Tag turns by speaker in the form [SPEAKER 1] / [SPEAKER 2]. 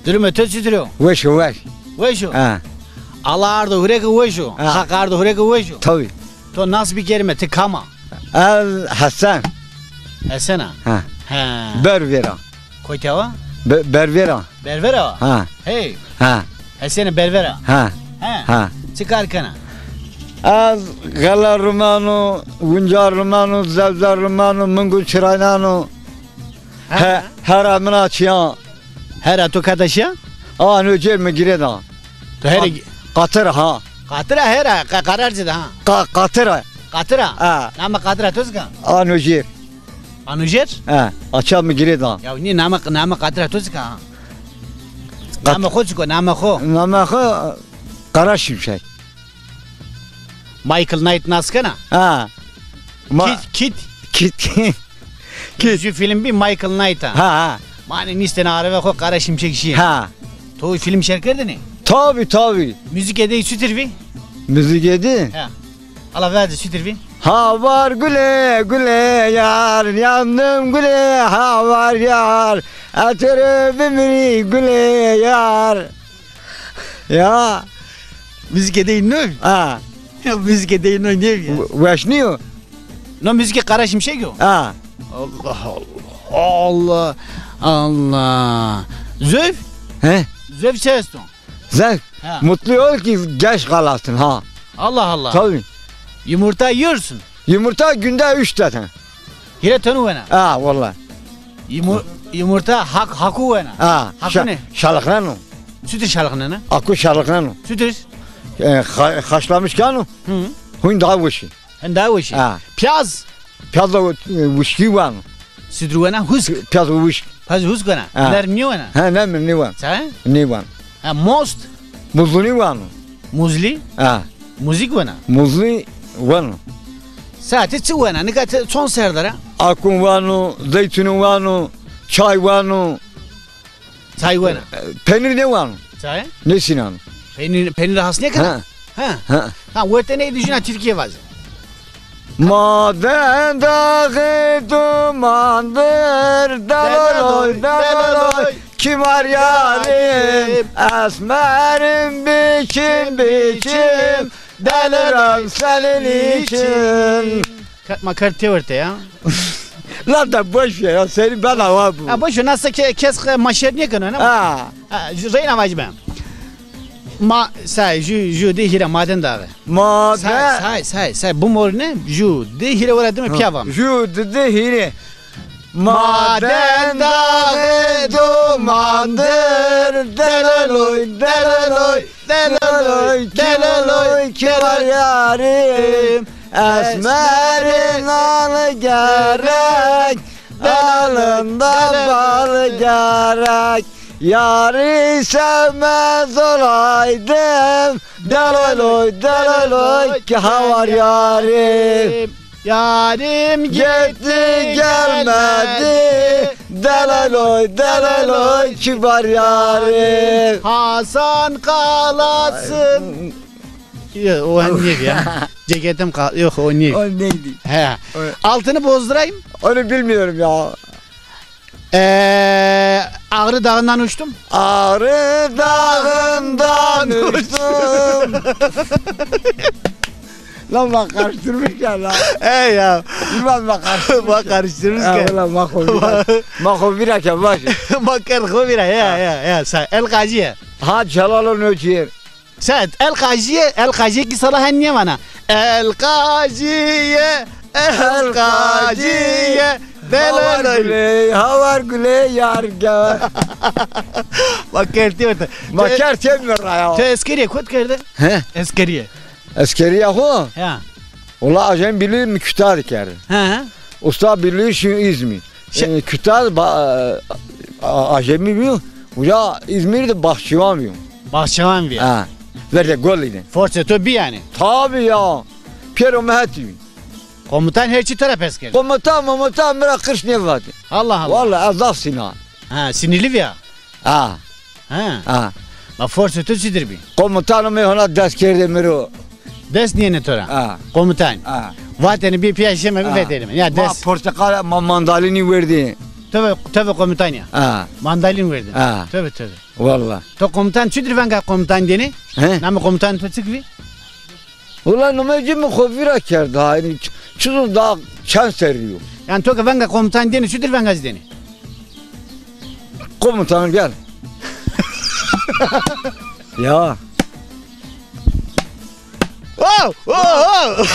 [SPEAKER 1] Durumu tütürüyor.
[SPEAKER 2] Veşo veş.
[SPEAKER 1] Veşo.
[SPEAKER 2] Ha.
[SPEAKER 1] Allah ardı hüreki veşo.
[SPEAKER 2] Ha.
[SPEAKER 1] Hak ardı hüreki veşo.
[SPEAKER 2] Tabii.
[SPEAKER 1] To nasıl bir kelime? Tıkama.
[SPEAKER 2] El Hasan.
[SPEAKER 1] Esena.
[SPEAKER 2] Ha.
[SPEAKER 1] Ha.
[SPEAKER 2] Bervera.
[SPEAKER 1] Koytava?
[SPEAKER 2] Bervera.
[SPEAKER 1] Bervera.
[SPEAKER 2] Ha.
[SPEAKER 1] Hey.
[SPEAKER 2] Ha.
[SPEAKER 1] Esena bervera.
[SPEAKER 2] Ha.
[SPEAKER 1] Ha.
[SPEAKER 2] Ha.
[SPEAKER 1] Çıkar kana.
[SPEAKER 2] Az Gala Romano, Guncar Romano, Zevzar Romano, Mungu Çiraynano.
[SPEAKER 1] Ha.
[SPEAKER 2] Her amına açıyan.
[SPEAKER 1] Her atu kardeşya?
[SPEAKER 2] An öcer mi gireda?
[SPEAKER 1] To her
[SPEAKER 2] Katır ha.
[SPEAKER 1] katıra her kararcı da ha.
[SPEAKER 2] Katır.
[SPEAKER 1] Katıra.
[SPEAKER 2] Ha.
[SPEAKER 1] Nama katıra tuzga.
[SPEAKER 2] An öcer.
[SPEAKER 1] Anujer?
[SPEAKER 2] Ha. Açan mı gireda?
[SPEAKER 1] Ya ni nama katıra tuzga. Nama khuzko nama kho.
[SPEAKER 2] Namahı Kara Şimşek.
[SPEAKER 1] Michael Knight naskana.
[SPEAKER 2] Ha.
[SPEAKER 1] Kit.
[SPEAKER 2] Kit.
[SPEAKER 1] Şu film bir Michael Knight'a.
[SPEAKER 2] Ha.
[SPEAKER 1] Mani nistene arı ve ho kara şimşek şiye.
[SPEAKER 2] Ha.
[SPEAKER 1] To film şarkıdı ne?
[SPEAKER 2] Tabii.
[SPEAKER 1] Müzik edeyi sütürvi.
[SPEAKER 2] Müzik yedi.
[SPEAKER 1] Ha. Allah verdi sütürvi.
[SPEAKER 2] Ha var güle yar, yandım güle ha var yar. Etrafımı güle yar. Ya.
[SPEAKER 1] Müzik edeyi ne?
[SPEAKER 2] Ha.
[SPEAKER 1] Müzik edeyi ne diyor ya?
[SPEAKER 2] Veşniyor.
[SPEAKER 1] No müzik kara şimşek yok.
[SPEAKER 2] Ha.
[SPEAKER 1] Allah. Zöv.
[SPEAKER 2] He.
[SPEAKER 1] Zöv çeston.
[SPEAKER 2] Zevk.
[SPEAKER 1] Ha.
[SPEAKER 2] Mutlu ol ki geç kalasın ha.
[SPEAKER 1] Allah.
[SPEAKER 2] Tabii.
[SPEAKER 1] Yumurta yiyorsun.
[SPEAKER 2] Yumurta günde 3 tane.
[SPEAKER 1] Hire tonu vena.
[SPEAKER 2] Ha vallahi.
[SPEAKER 1] Yumurta haku vena.
[SPEAKER 2] Ha.
[SPEAKER 1] Hakkı ne?
[SPEAKER 2] Şalıklanı.
[SPEAKER 1] Sütür şalakını ne?
[SPEAKER 2] Akı şalıklanı.
[SPEAKER 1] Sütür.
[SPEAKER 2] Haşlamışkanı.
[SPEAKER 1] Hı.
[SPEAKER 2] Hun daha vışı.
[SPEAKER 1] Hem daha o şey.
[SPEAKER 2] Ha.
[SPEAKER 1] Piyaz.
[SPEAKER 2] Piyaz da vışkı var.
[SPEAKER 1] Sütür vena husk.
[SPEAKER 2] Piyaz vışkı.
[SPEAKER 1] Paz husk vena.
[SPEAKER 2] Ha.
[SPEAKER 1] Ner niye vena?
[SPEAKER 2] Ha ne mi ne var?
[SPEAKER 1] Sen?
[SPEAKER 2] Ne var?
[SPEAKER 1] Ha most.
[SPEAKER 2] Muzlu ne var?
[SPEAKER 1] Muzli.
[SPEAKER 2] Ha.
[SPEAKER 1] Müzik vena.
[SPEAKER 2] Muzlu var.
[SPEAKER 1] Saati çı vena. Ne kadar son serdara.
[SPEAKER 2] Akun var, zeytunu var, çay var.
[SPEAKER 1] Çay vena.
[SPEAKER 2] Peynir ne var?
[SPEAKER 1] Çay?
[SPEAKER 2] Ne sinan?
[SPEAKER 1] Peynir has ne kadar?
[SPEAKER 2] Ha.
[SPEAKER 1] Ha.
[SPEAKER 2] Ha.
[SPEAKER 1] Ha. Vete ne düşünen Türkiye vazı.
[SPEAKER 2] Maden dağı dumandır, dalaloy, kim var yarim, esmerim biçim, delirim senin için.
[SPEAKER 1] Makar teorite ya.
[SPEAKER 2] Lan da boş ver ya, seni ben hava bu.
[SPEAKER 1] Ha boş ver nasıl kes maşer niye kanı ne?
[SPEAKER 2] Ha.
[SPEAKER 1] Ha. Reyna vacı ben. Say ju de hira maden dağı.
[SPEAKER 2] Maden.
[SPEAKER 1] Say bu mor ne? Ju de hira var değil mi piyavam?
[SPEAKER 2] Ju de hire. Maden dağı dumandır, delaloy, kim var yarim, esmerin alı gerek, dalında bal gerek. Yarı sevmez olaydım, delaloy, ki ha var yarim.
[SPEAKER 1] Yarim
[SPEAKER 2] Gitti gelmedi, delaloy, kibar yarim.
[SPEAKER 1] Hasan kalasın. Yok o niye ya? Ceketim yok o niye?
[SPEAKER 2] O neydi?
[SPEAKER 1] He. Altını bozdurayım.
[SPEAKER 2] Onu bilmiyorum ya.
[SPEAKER 1] Ağrı Dağı'ndan uçtum.
[SPEAKER 2] Ağrı Dağı'ndan uçtum. Lan bak karıştırmış ya lan.
[SPEAKER 1] Ya.
[SPEAKER 2] Bilmem bak karıştırmış.
[SPEAKER 1] Bak karıştırmış
[SPEAKER 2] Ya
[SPEAKER 1] ki.
[SPEAKER 2] ulan mako virake baş.
[SPEAKER 1] Bakar kovira ya. Sen El Gaziye.
[SPEAKER 2] Ha Celal'ın öcüyer.
[SPEAKER 1] Sen El Gaziye ki sana niye bana? El Gaziye.
[SPEAKER 2] Havar güley yar gel.
[SPEAKER 1] Bak kerti orada.
[SPEAKER 2] Makar temir ya.
[SPEAKER 1] Te eskeriye kod kerdi.
[SPEAKER 2] He?
[SPEAKER 1] Eskeriye.
[SPEAKER 2] Eskeri yahu.
[SPEAKER 1] Ya.
[SPEAKER 2] Ola acem bilir mi kütahar kerdi.
[SPEAKER 1] Ha.
[SPEAKER 2] Usta bilir şu İzmir. Kütahar acemi biliyor. Uca İzmir'de bahçıvan biliyor.
[SPEAKER 1] Bahçıvan bir.
[SPEAKER 2] Ha. Verde gol idi.
[SPEAKER 1] Forse to bir yani.
[SPEAKER 2] Tabii ya. Piero Meheti.
[SPEAKER 1] Komutan her çi taraf esker.
[SPEAKER 2] Komutan bırak kırş ne vardı.
[SPEAKER 1] Allah.
[SPEAKER 2] Vallahi azaf Sinan.
[SPEAKER 1] Ha sinirli ya.
[SPEAKER 2] Ha.
[SPEAKER 1] Ha. Ma forse to sidir bir.
[SPEAKER 2] Komutanım ona ders kerdi mero.
[SPEAKER 1] Des niye ne tora?
[SPEAKER 2] Ha.
[SPEAKER 1] Komutan.
[SPEAKER 2] Ha.
[SPEAKER 1] Vateni bir piyaşeme bir fetelim. Ya
[SPEAKER 2] Ma
[SPEAKER 1] des.
[SPEAKER 2] portakal mandalini verdi.
[SPEAKER 1] Tövbe komutan ya.
[SPEAKER 2] Ha,
[SPEAKER 1] Mandalin verdin.
[SPEAKER 2] ha,
[SPEAKER 1] Tövbe.
[SPEAKER 2] valla.
[SPEAKER 1] To komutan çüdür venga komutan deni.
[SPEAKER 2] He?
[SPEAKER 1] Namı komutan pıtıkvi.
[SPEAKER 2] Ulan numacı mı kovira kerdi hani çuzun daha çan seriyor.
[SPEAKER 1] Yani to venga komutan deni çüdür venga deni.
[SPEAKER 2] Komutanım gel. Ya.
[SPEAKER 1] Oh!